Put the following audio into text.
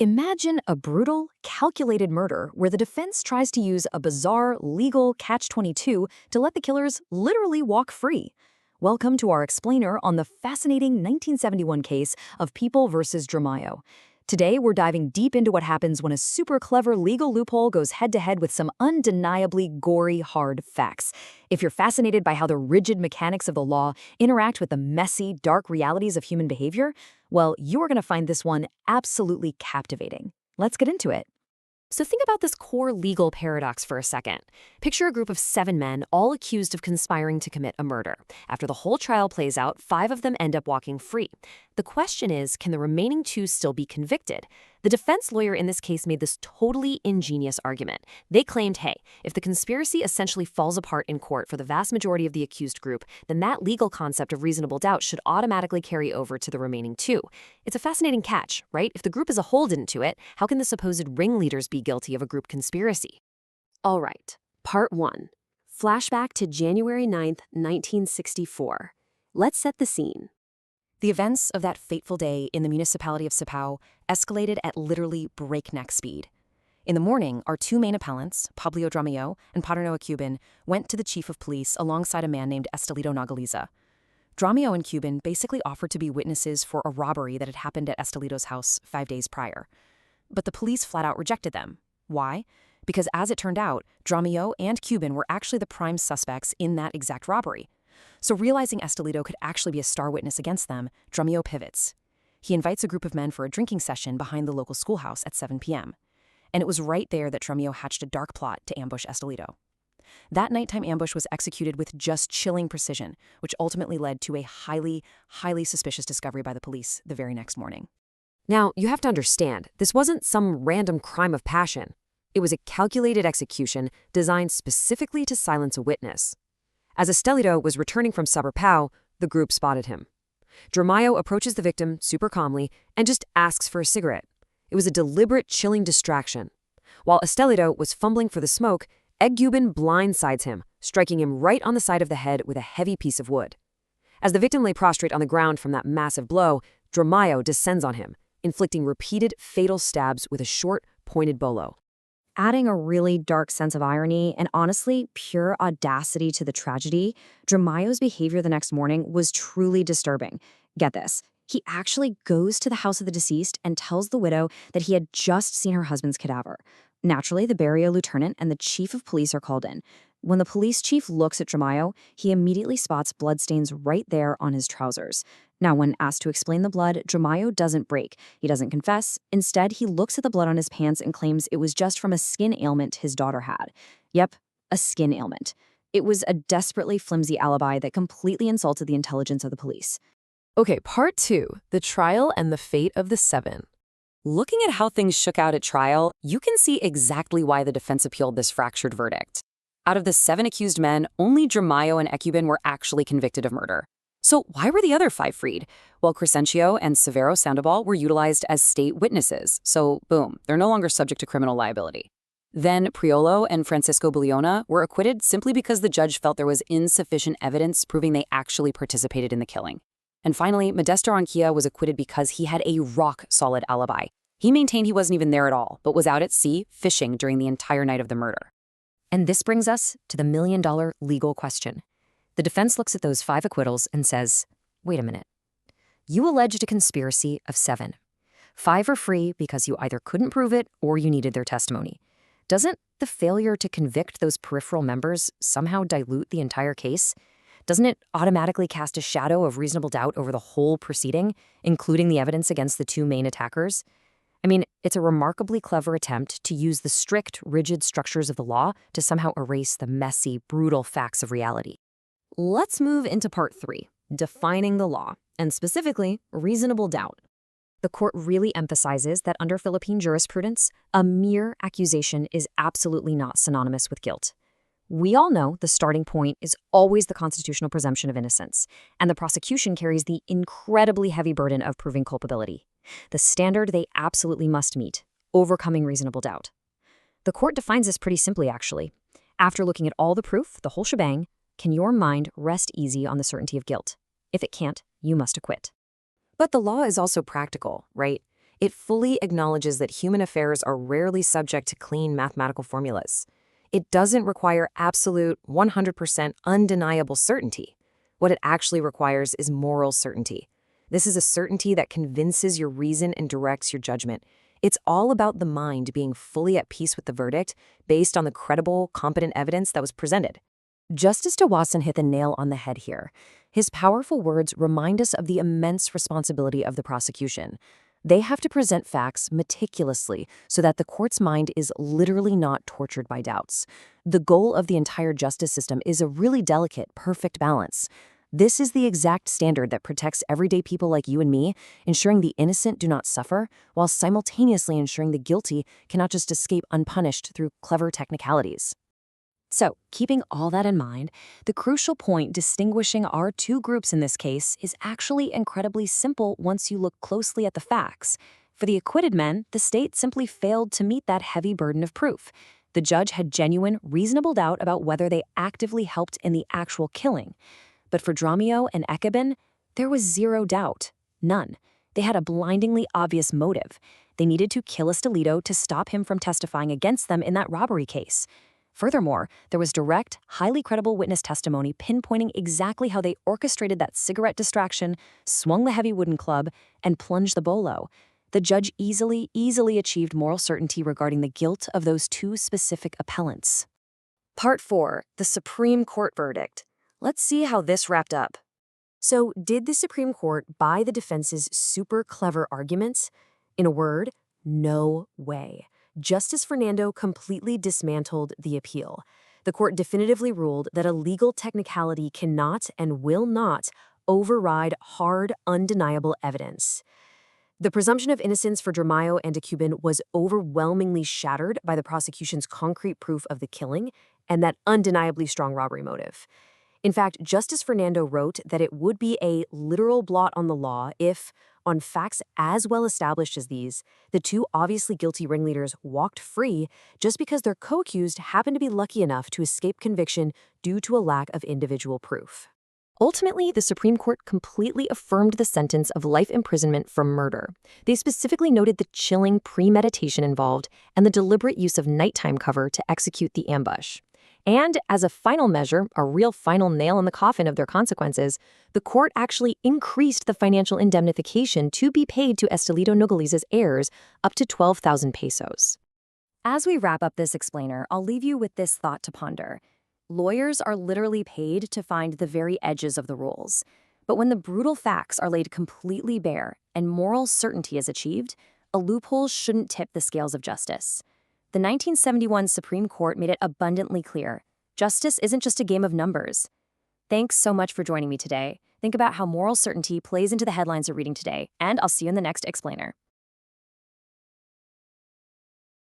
Imagine a brutal, calculated murder where the defense tries to use a bizarre legal catch-22 to let the killers literally walk free. Welcome to our explainer on the fascinating 1971 case of People versus Dramayo. Today, we're diving deep into what happens when a super clever legal loophole goes head-to-head with some undeniably gory, hard facts. If you're fascinated by how the rigid mechanics of the law interact with the messy, dark realities of human behavior, well, you're going to find this one absolutely captivating. Let's get into it. So think about this core legal paradox for a second. Picture a group of 7 men, all accused of conspiring to commit a murder. After the whole trial plays out, 5 of them end up walking free. The question is, can the remaining 2 still be convicted? The defense lawyer in this case made this totally ingenious argument. They claimed, hey, if the conspiracy essentially falls apart in court for the vast majority of the accused group, then that legal concept of reasonable doubt should automatically carry over to the remaining 2. It's a fascinating catch, right? If the group as a whole didn't do it, how can the supposed ringleaders be guilty of a group conspiracy? All right, part 1. Flashback to January 9th, 1964. Let's set the scene. The events of that fateful day in the municipality of Sipao escalated at literally breakneck speed. In the morning, our 2 main appellants, Pablo Dramayo and Paterno Cuban, went to the chief of police alongside a man named Estelito Nogaliza. Dramayo and Cuban basically offered to be witnesses for a robbery that had happened at Estelito's house 5 days prior. But the police flat out rejected them. Why? Because as it turned out, Dramayo and Cuban were actually the prime suspects in that exact robbery. So realizing Estelito could actually be a star witness against them, Dramayo pivots. He invites a group of men for a drinking session behind the local schoolhouse at 7 p.m. And it was right there that Dramayo hatched a dark plot to ambush Estelito. That nighttime ambush was executed with just chilling precision, which ultimately led to a highly suspicious discovery by the police the very next morning. Now, you have to understand, this wasn't some random crime of passion. It was a calculated execution designed specifically to silence a witness. As Estelito was returning from Supper Pow, the group spotted him. Dramayo approaches the victim super calmly and just asks for a cigarette. It was a deliberate, chilling distraction. While Estelito was fumbling for the smoke, Cuban blindsides him, striking him right on the side of the head with a heavy piece of wood. As the victim lay prostrate on the ground from that massive blow, Dramayo descends on him, inflicting repeated fatal stabs with a short, pointed bolo. Adding a really dark sense of irony and honestly pure audacity to the tragedy, Dramayo's behavior the next morning was truly disturbing. Get this. He actually goes to the house of the deceased and tells the widow that he had just seen her husband's cadaver. Naturally, the barrio lieutenant and the chief of police are called in. When the police chief looks at Dramayo, he immediately spots bloodstains right there on his trousers. Now, when asked to explain the blood, Dramayo doesn't break. He doesn't confess. Instead, he looks at the blood on his pants and claims it was just from a skin ailment his daughter had. Yep, a skin ailment. It was a desperately flimsy alibi that completely insulted the intelligence of the police. Okay, part 2, the trial and the fate of the 7. Looking at how things shook out at trial, you can see exactly why the defense appealed this fractured verdict. Out of the 7 accused men, only Dramayo and Cuban were actually convicted of murder. So why were the other 5 freed? Well, Crescencio and Severo Sandoval were utilized as state witnesses, so boom, they're no longer subject to criminal liability. Then Priolo and Francisco Buliona were acquitted simply because the judge felt there was insufficient evidence proving they actually participated in the killing. And finally, Modesto Ranquilla was acquitted because he had a rock-solid alibi. He maintained he wasn't even there at all, but was out at sea fishing during the entire night of the murder. And this brings us to the million-dollar legal question. The defense looks at those 5 acquittals and says, wait a minute. You alleged a conspiracy of 7. 5 are free because you either couldn't prove it or you needed their testimony. Doesn't the failure to convict those peripheral members somehow dilute the entire case? Doesn't it automatically cast a shadow of reasonable doubt over the whole proceeding, including the evidence against the 2 main attackers? I mean, it's a remarkably clever attempt to use the strict, rigid structures of the law to somehow erase the messy, brutal facts of reality. Let's move into part 3, defining the law, and specifically, reasonable doubt. The court really emphasizes that under Philippine jurisprudence, a mere accusation is absolutely not synonymous with guilt. We all know the starting point is always the constitutional presumption of innocence, and the prosecution carries the incredibly heavy burden of proving culpability. The standard they absolutely must meet, overcoming reasonable doubt. The court defines this pretty simply, actually. After looking at all the proof, the whole shebang, can your mind rest easy on the certainty of guilt? If it can't, you must acquit. But the law is also practical, right? It fully acknowledges that human affairs are rarely subject to clean mathematical formulas. It doesn't require absolute, 100% undeniable certainty. What it actually requires is moral certainty. This is a certainty that convinces your reason and directs your judgment. It's all about the mind being fully at peace with the verdict based on the credible, competent evidence that was presented. Justice DeWasson hit the nail on the head here. His powerful words remind us of the immense responsibility of the prosecution. They have to present facts meticulously so that the court's mind is literally not tortured by doubts. The goal of the entire justice system is a really delicate, perfect balance. This is the exact standard that protects everyday people like you and me, ensuring the innocent do not suffer, while simultaneously ensuring the guilty cannot just escape unpunished through clever technicalities. So, keeping all that in mind, the crucial point distinguishing our two groups in this case is actually incredibly simple once you look closely at the facts. For the acquitted men, the state simply failed to meet that heavy burden of proof. The judge had genuine, reasonable doubt about whether they actively helped in the actual killing. But for Dramayo and Ekeben, there was zero doubt. None. They had a blindingly obvious motive. They needed to kill Estelito to stop him from testifying against them in that robbery case. Furthermore, there was direct, highly credible witness testimony pinpointing exactly how they orchestrated that cigarette distraction, swung the heavy wooden club, and plunged the bolo. The judge easily achieved moral certainty regarding the guilt of those two specific appellants. Part 4. The Supreme Court Verdict. Let's see how this wrapped up. So, did the Supreme Court buy the defense's super clever arguments? In a word, no way. Justice Fernando completely dismantled the appeal. The court definitively ruled that a legal technicality cannot and will not override hard, undeniable evidence. The presumption of innocence for Dramayo and Ekeben was overwhelmingly shattered by the prosecution's concrete proof of the killing and that undeniably strong robbery motive. In fact, Justice Fernando wrote that it would be a literal blot on the law if, on facts as well established as these, the two obviously guilty ringleaders walked free just because their co-accused happened to be lucky enough to escape conviction due to a lack of individual proof. Ultimately, the Supreme Court completely affirmed the sentence of life imprisonment for murder. They specifically noted the chilling premeditation involved and the deliberate use of nighttime cover to execute the ambush. And as a final measure, a real final nail in the coffin of their consequences, the court actually increased the financial indemnification to be paid to Estelito Nogaliz's heirs up to 12,000 pesos. As we wrap up this explainer, I'll leave you with this thought to ponder. Lawyers are literally paid to find the very edges of the rules. But when the brutal facts are laid completely bare and moral certainty is achieved, a loophole shouldn't tip the scales of justice. The 1971 Supreme Court made it abundantly clear. Justice isn't just a game of numbers. Thanks so much for joining me today. Think about how moral certainty plays into the headlines you're reading today, and I'll see you in the next explainer.